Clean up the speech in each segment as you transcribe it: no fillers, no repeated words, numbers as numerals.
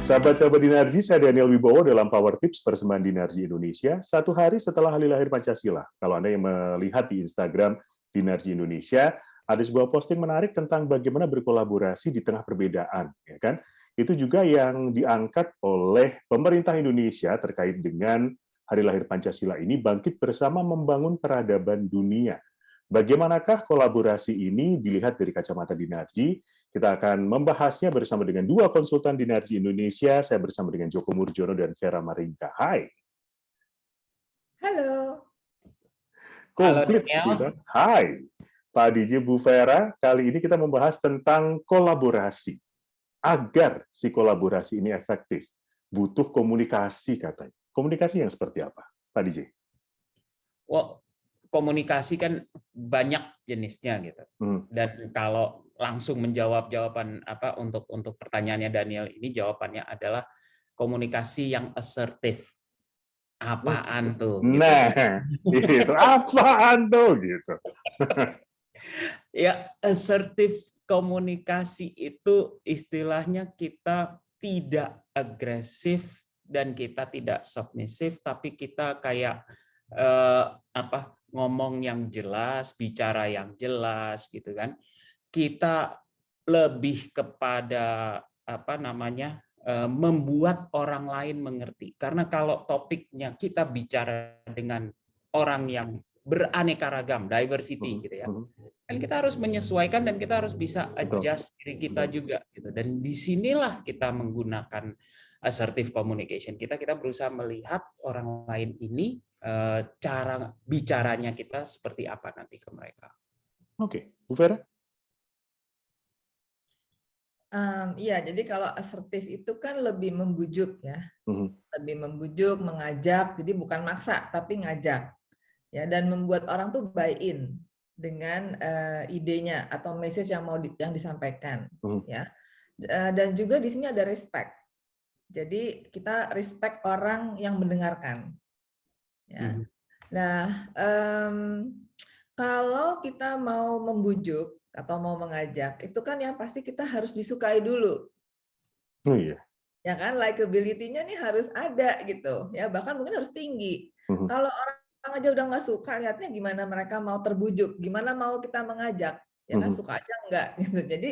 Sahabat-sahabat Dinarji, saya Daniel Wibowo dalam Power Tips persembahan Dinarji Indonesia, satu hari setelah hari lahir Pancasila. Kalau Anda yang melihat di Instagram Dinarji Indonesia, ada sebuah posting menarik tentang bagaimana berkolaborasi di tengah perbedaan, ya kan? Itu juga yang diangkat oleh pemerintah Indonesia terkait dengan hari lahir Pancasila ini bangkit bersama membangun peradaban dunia. Bagaimanakah kolaborasi ini dilihat dari kacamata Dinarji? Kita akan membahasnya bersama dengan dua konsultan Dinarji Indonesia. Saya bersama dengan Joko Murjono dan Vera Maringka. Hai. Halo. Komplit kita. Hai. Pak DJ, Bu Vera, kali ini kita membahas tentang kolaborasi. Agar si kolaborasi ini efektif, butuh komunikasi katanya. Komunikasi yang seperti apa, Pak DJ? Well, komunikasi kan banyak jenisnya gitu. Dan kalau langsung menjawab jawaban apa untuk pertanyaannya Daniel ini, jawabannya adalah komunikasi yang asertif. Apaan tuh? Gitu. Nah, itu apaan tuh gitu. Ya, asertif komunikasi itu istilahnya kita tidak agresif dan kita tidak submisif, tapi kita kayak ngomong yang jelas, bicara yang jelas gitu kan. Kita lebih kepada membuat orang lain mengerti. Karena kalau topiknya kita bicara dengan orang yang beraneka ragam, diversity gitu ya. Dan kita harus menyesuaikan dan kita harus bisa adjust diri kita juga gitu. Dan disinilah kita menggunakan assertive communication. Kita berusaha melihat orang lain ini cara bicaranya kita seperti apa nanti ke mereka. Oke, Bu Vera? Iya, jadi kalau asertif itu kan lebih membujuk ya, lebih membujuk, mengajak. Jadi bukan maksa, tapi ngajak. Ya, dan membuat orang tuh buy in dengan idenya atau message yang yang disampaikan. Ya, dan juga di sini ada respect. Jadi kita respect orang yang mendengarkan. Ya. Nah, kalau kita mau membujuk atau mau mengajak, itu kan yang pasti kita harus disukai dulu. Oh iya. Ya kan, likability-nya nih harus ada gitu. Ya, bahkan mungkin harus tinggi. Kalau orang aja udah nggak suka, lihatnya gimana mereka mau terbujuk, gimana mau kita mengajak, ya kan suka aja enggak gitu. Jadi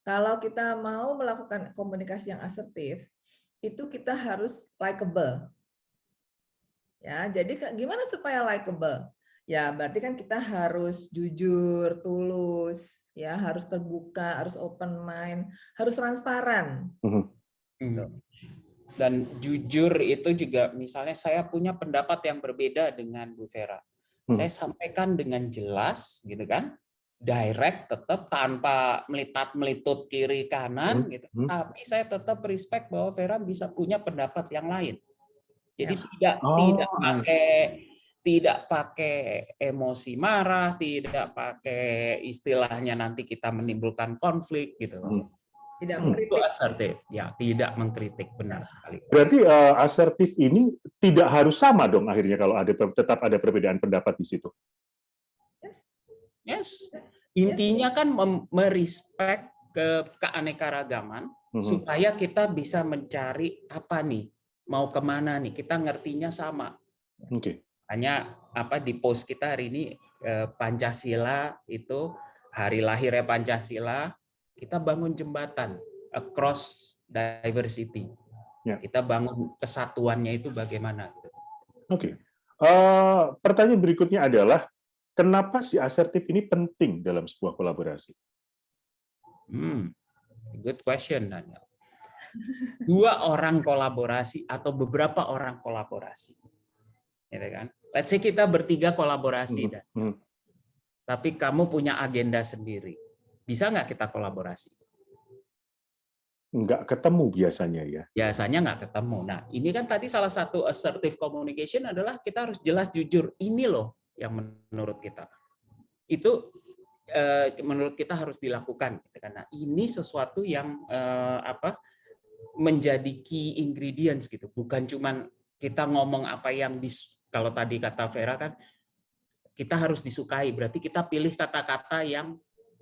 kalau kita mau melakukan komunikasi yang asertif, itu kita harus likable. Ya, jadi gimana supaya likable? Ya, berarti kan kita harus jujur, tulus, ya, harus terbuka, harus open mind, harus transparan. Dan jujur itu juga, misalnya saya punya pendapat yang berbeda dengan Bu Vera. Saya sampaikan dengan jelas, gitu kan, direct, tetap tanpa melitat-melitut kiri kanan, gitu. Tapi saya tetap respect bahwa Vera bisa punya pendapat yang lain. Jadi tidak pakai emosi marah, tidak pakai istilahnya nanti kita menimbulkan konflik gitu. Tidak mengkritik. Asertif, ya, tidak mengkritik, benar sekali. Berarti asertif ini tidak harus sama dong akhirnya kalau tetap ada perbedaan pendapat di situ. Yes. Intinya kan merespek keanekaragaman supaya kita bisa mencari apa nih, mau kemana nih, kita ngertinya sama. Oke. Hanya di post kita hari ini Pancasila itu hari lahirnya Pancasila, kita bangun jembatan across diversity. Ya. Kita bangun kesatuannya itu bagaimana? Oke. Pertanyaan berikutnya adalah kenapa si asertif ini penting dalam sebuah kolaborasi? Good question, Daniel. Dua orang kolaborasi atau beberapa orang kolaborasi, gitu kan? Let's say kita bertiga kolaborasi, tapi kamu punya agenda sendiri. Bisa nggak kita kolaborasi? Nggak ketemu biasanya ya. Biasanya nggak ketemu. Nah, ini kan tadi salah satu assertive communication adalah kita harus jelas jujur. Ini loh yang menurut kita. Itu menurut kita harus dilakukan. Karena ini sesuatu yang menjadi key ingredients gitu. Bukan cuman kita ngomong apa yang kalau tadi kata Vera kan kita harus disukai. Berarti kita pilih kata-kata yang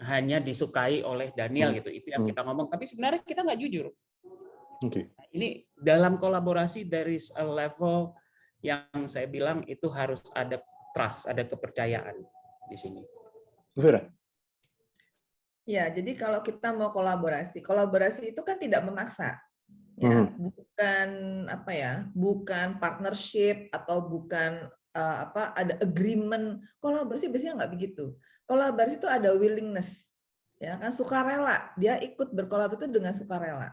hanya disukai oleh Daniel gitu. Itu yang kita ngomong. Tapi sebenarnya kita nggak jujur. Okay. Ini dalam kolaborasi there is a level yang saya bilang itu harus ada trust, ada kepercayaan di sini. Vera? Ya, jadi kalau kita mau kolaborasi itu kan tidak memaksa. Ya, bukan apa ya, bukan partnership atau bukan ada agreement. Kolaborasi biasanya nggak begitu. Kolaborasi itu ada willingness, ya kan, sukarela. Dia ikut berkolaborasi dengan sukarela.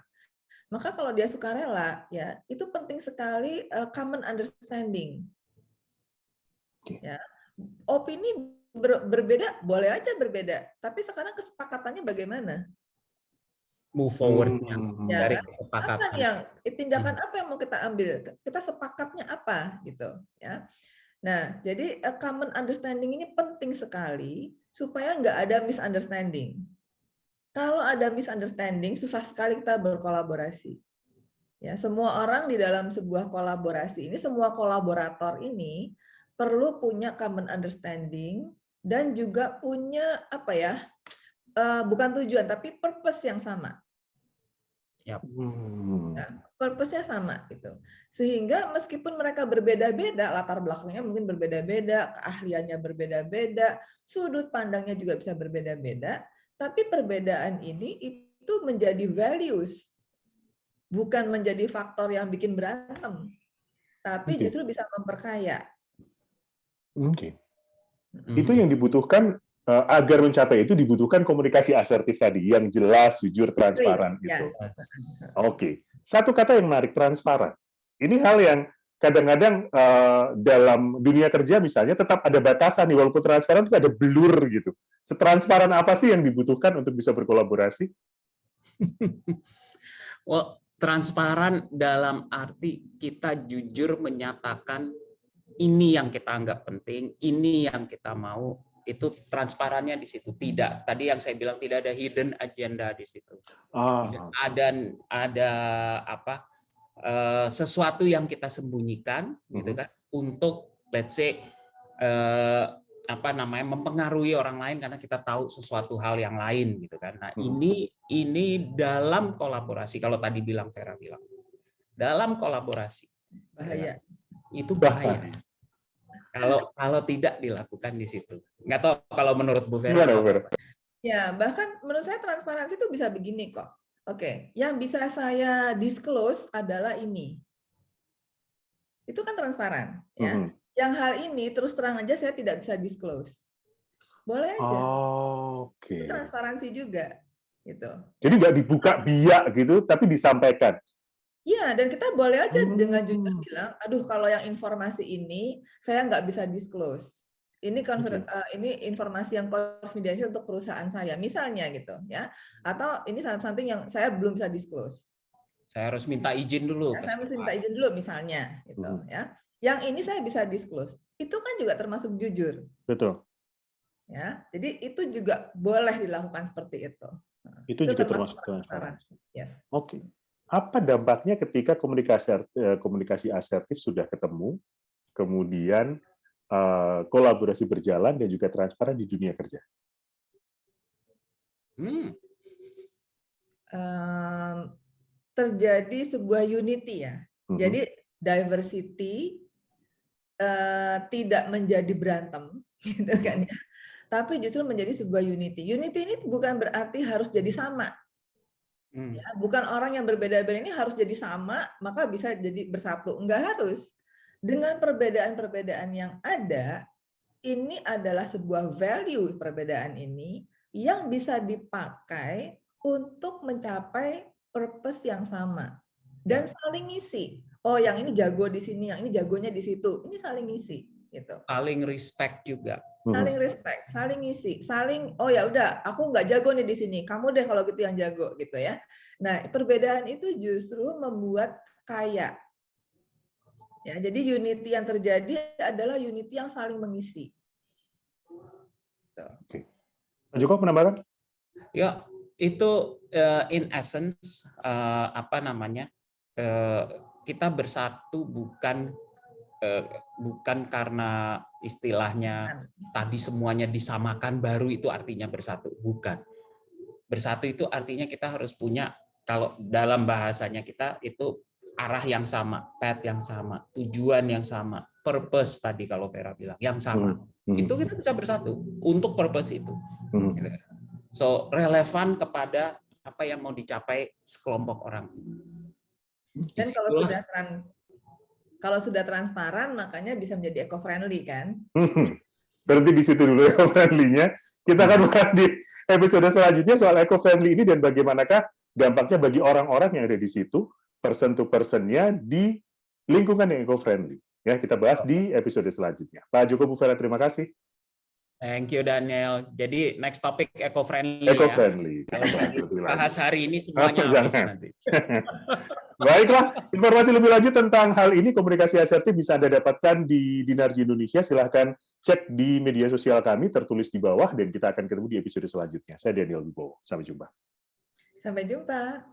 Maka kalau dia sukarela, ya itu penting sekali common understanding. Ya, opini berbeda, boleh aja berbeda. Tapi sekarang kesepakatannya bagaimana? Move forward-nya dari kan? kesepakatan. Tindakan apa yang mau kita ambil? Kita sepakatnya apa gitu, ya. Nah, jadi common understanding ini penting sekali supaya nggak ada misunderstanding. Kalau ada misunderstanding, susah sekali kita berkolaborasi. Ya, semua orang di dalam sebuah kolaborasi ini, semua kolaborator ini perlu punya common understanding dan juga punya apa ya? Bukan tujuan tapi purpose yang sama. Yep. Nah, purpose-nya sama gitu. Sehingga meskipun mereka berbeda-beda, latar belakangnya mungkin berbeda-beda, keahliannya berbeda-beda, sudut pandangnya juga bisa berbeda-beda, tapi perbedaan ini itu menjadi values, bukan menjadi faktor yang bikin berantem, tapi justru bisa memperkaya. Oke. Itu yang dibutuhkan. Agar mencapai itu dibutuhkan komunikasi asertif tadi, yang jelas, jujur, transparan itu. Oke. Satu kata yang menarik, transparan. Ini hal yang kadang-kadang dalam dunia kerja misalnya tetap ada batasan nih, walaupun transparan itu ada blur gitu. Setransparan apa sih yang dibutuhkan untuk bisa berkolaborasi? Well, transparan dalam arti kita jujur menyatakan ini yang kita anggap penting, ini yang kita mau. Itu transparannya di situ. Tidak, tadi yang saya bilang tidak ada hidden agenda di situ. Ada apa sesuatu yang kita sembunyikan gitu kan untuk let's say mempengaruhi orang lain karena kita tahu sesuatu hal yang lain gitu kan. Nah, ini dalam kolaborasi, kalau tadi Vera bilang dalam kolaborasi bahaya. Itu bahaya. Kalau tidak dilakukan di situ. Nggak tahu kalau menurut Bu Vera. Ya, bahkan menurut saya transparansi itu bisa begini kok. Oke, yang bisa saya disclose adalah ini. Itu kan transparan, ya. Yang hal ini terus terang aja saya tidak bisa disclose. Boleh aja. Oke. Itu transparansi juga, gitu. Jadi nggak dibuka biak gitu, tapi disampaikan. Iya, dan kita boleh aja dengan jujur bilang, aduh kalau yang informasi ini saya nggak bisa disclose. Ini ini informasi yang confidential untuk perusahaan saya, misalnya gitu, ya. Atau ini something yang saya belum bisa disclose. Saya harus minta izin dulu. Ya, saya harus minta izin dulu, misalnya, gitu, ya. Yang ini saya bisa disclose. Itu kan juga termasuk jujur. Betul. Ya, jadi itu juga boleh dilakukan seperti itu. Itu juga termasuk transparansi. Yes. Oke. Apa dampaknya ketika komunikasi asertif sudah ketemu, kemudian kolaborasi berjalan dan juga transparan di dunia kerja? Terjadi sebuah unity ya. Jadi diversity tidak menjadi berantem, gitu kan ya. Tapi justru menjadi sebuah unity. Unity ini bukan berarti harus jadi sama. Ya, bukan orang yang berbeda-beda ini harus jadi sama, maka bisa jadi bersatu. Enggak harus. Dengan perbedaan-perbedaan yang ada, ini adalah sebuah value perbedaan ini yang bisa dipakai untuk mencapai purpose yang sama. Dan saling ngisi. Oh, yang ini jago di sini, yang ini jagonya di situ. Ini saling ngisi. Gitu. Saling respect juga. Saling respect, saling ngisi, saling oh ya udah aku nggak jago nih di sini, kamu deh kalau gitu yang jago gitu ya. Nah perbedaan itu justru membuat kaya. Ya jadi unity yang terjadi adalah unity yang saling mengisi. Oke. Pak Joko menambahkan? Ya itu in essence kita bersatu bukan karena istilahnya tadi semuanya disamakan baru itu artinya bersatu. Bukan. Bersatu itu artinya kita harus punya kalau dalam bahasanya kita itu arah yang sama, path yang sama, tujuan yang sama, purpose tadi kalau Vera bilang yang sama. Itu kita bisa bersatu untuk purpose itu. So relevan kepada apa yang mau dicapai sekelompok orang. Dan kalau sudah transparan, makanya bisa menjadi eco-friendly kan? Berhenti di situ dulu eco-friendly-nya. Kita akan bahas di episode selanjutnya soal eco-friendly ini dan bagaimanakah dampaknya bagi orang-orang yang ada di situ, person to person-nya di lingkungan yang eco-friendly. Ya, kita bahas di episode selanjutnya. Pak Joko, Bu Vera, terima kasih. Thank you Daniel. Jadi next topic eco-friendly. Eco-friendly. Ya. Bahas hari ini semuanya habis nanti. Baiklah, informasi lebih lanjut tentang hal ini, komunikasi asertif bisa Anda dapatkan di Dinarji Indonesia. Silahkan cek di media sosial kami, tertulis di bawah, dan kita akan ketemu di episode selanjutnya. Saya Daniel Wibowo. Sampai jumpa. Sampai jumpa.